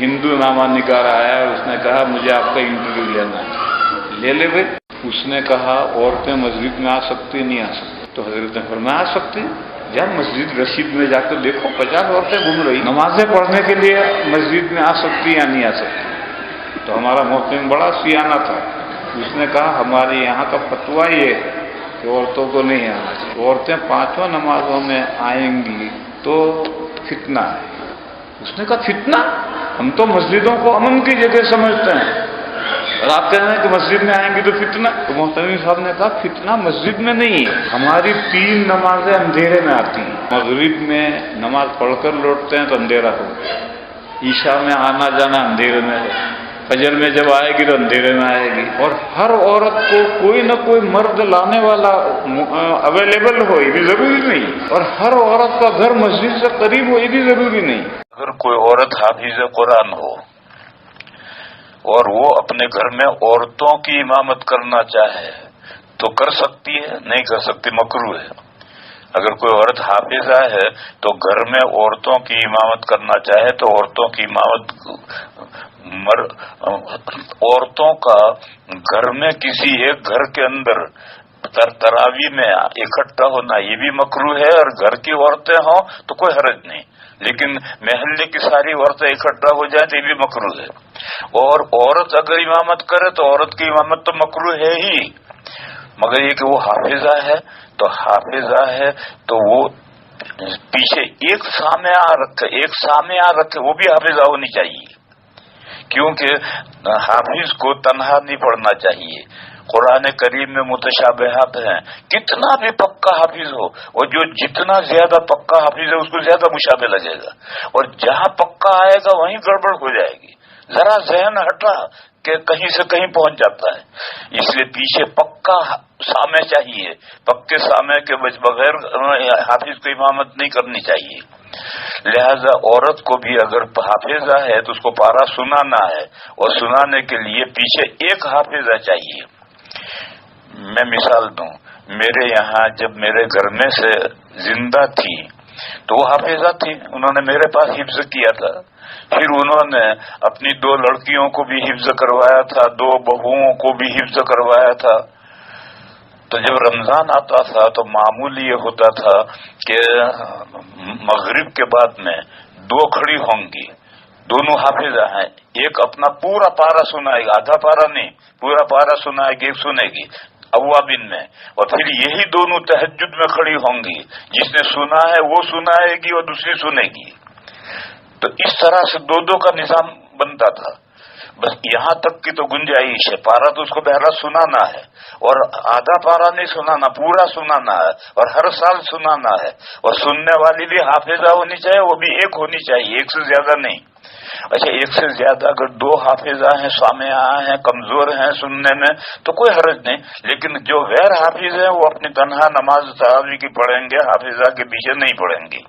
ہندو نامہ نکال آیا اور اس نے کہا مجھے آپ کا انٹرویو لینا ہے، لے لے بھائی۔ اس نے کہا عورتیں مسجد میں آ سکتی نہیں آ سکتی؟ تو حضرت نے فرمایا آ سکتی۔ جب مسجد رشید میں جا کے دیکھو 50 عورتیں گھوم رہی، نمازیں پڑھنے کے لیے مسجد میں آ سکتی یا نہیں آ سکتی؟ تو ہمارا محترم بڑا سیانہ تھا، اس نے کہا ہمارے یہاں کا فتویٰ یہ کہ عورتوں کو نہیں آنا چاہیے، عورتیں 5 نمازوں میں آئیں گی تو فتنہ ہے۔ اس نے کہا فتنہ؟ ہم تو مسجدوں کو امن کی جگہ سمجھتے ہیں اور آپ کہہ رہے ہیں کہ مسجد میں آئیں گی تو فتنہ؟ تو محترم صاحب نے کہا فتنہ مسجد میں نہیں ہے، ہماری 3 نمازیں اندھیرے میں آتی ہیں، مغرب میں نماز پڑھ کر لوٹتے ہیں تو اندھیرا ہو گیا، عشاء میں آنا جانا اندھیرے میں ہے، فجر میں جب آئے گی تو اندھیرے میں آئے گی، اور ہر عورت کو کوئی نہ کوئی مرد لانے والا اویلیبل ہو یہ بھی ضروری نہیں، اور ہر عورت کا گھر مسجد سے قریب ہو یہ بھی ضروری نہیں۔ اگر کوئی عورت حافظ قرآن ہو اور وہ اپنے گھر میں عورتوں کی امامت کرنا چاہے تو کر سکتی ہے، نہیں کر سکتی، مکروہ ہے۔ اگر کوئی عورت حافظہ ہے تو گھر میں عورتوں کی امامت کرنا چاہے تو عورتوں کی امامت، عورتوں کا گھر میں کسی ایک گھر کے اندر تراویح میں اکٹھا ہونا یہ بھی مکروہ ہے، اور گھر کی عورتیں ہوں تو کوئی حرج نہیں، لیکن محلے کی ساری عورتیں اکٹھا ہو جائیں تو یہ بھی مکروہ ہے۔ اور عورت اگر امامت کرے تو عورت کی امامت تو مکروہ ہے ہی، مگر یہ کہ وہ حافظہ ہے تو وہ پیچھے ایک سامعہ رکھے، وہ بھی حافظہ ہونی چاہیے، کیونکہ حافظ کو تنہا نہیں پڑھنا چاہیے۔ قرآن کریم میں متشابہات ہیں، کتنا بھی پکا حافظ ہو، اور جو جتنا زیادہ پکا حافظ ہے اس کو زیادہ مشابہ لگے گا، اور جہاں پکا آئے گا وہیں گڑبڑ ہو جائے گی، ذرا ذہن ہٹا کہ کہیں سے کہیں پہنچ جاتا ہے۔ اس لیے پیچھے پکا سامع چاہیے، پکے سامع کے بغیر حافظ کو امامت نہیں کرنی چاہیے۔ لہذا عورت کو بھی اگر حافظہ ہے تو اس کو پارا سنانا ہے، اور سنانے کے لیے پیچھے ایک حافظہ چاہیے۔ میں مثال دوں، میرے یہاں جب میرے گھر میں سے زندہ تھی تو وہ حافظہ تھی، انہوں نے میرے پاس حفظ کیا تھا، پھر انہوں نے اپنی 2 لڑکیوں کو بھی حفظ کروایا تھا، 2 بہوؤں کو بھی حفظ کروایا تھا۔ تو جب رمضان آتا تھا تو معمول یہ ہوتا تھا کہ مغرب کے بعد میں 2 کھڑی ہوں گی، دونوں حافظہ ہیں، ایک اپنا پورا پارا سنائے گا، آدھا پارا نہیں، پورا پارا سنائے گی، ایک سنے گی اوابین میں، اور پھر یہی دونوں تہجد میں کھڑی ہوں گی، جس نے سنا ہے وہ سنائے گی اور دوسری سنے گی۔ تو اس طرح سے 2 کا نظام بنتا تھا۔ بس یہاں تک کی تو گنجائش ہے، پارا تو اس کو بہرحال سنانا ہے، اور آدھا پارا نہیں سنانا، پورا سنانا ہے، اور ہر سال سنانا ہے، اور سننے والی بھی حافظہ ہونی چاہیے، وہ بھی ایک ہونی چاہیے، ایک سے زیادہ نہیں۔ اچھا، ایک سے زیادہ اگر 2 حافظہ ہیں، سامعہ ہیں، کمزور ہیں سننے میں تو کوئی حرج نہیں، لیکن جو غیر حافظ ہیں وہ اپنی تنہا نماز تراویح کی پڑھیں گے، حافظہ کے پیچھے نہیں پڑھیں گے۔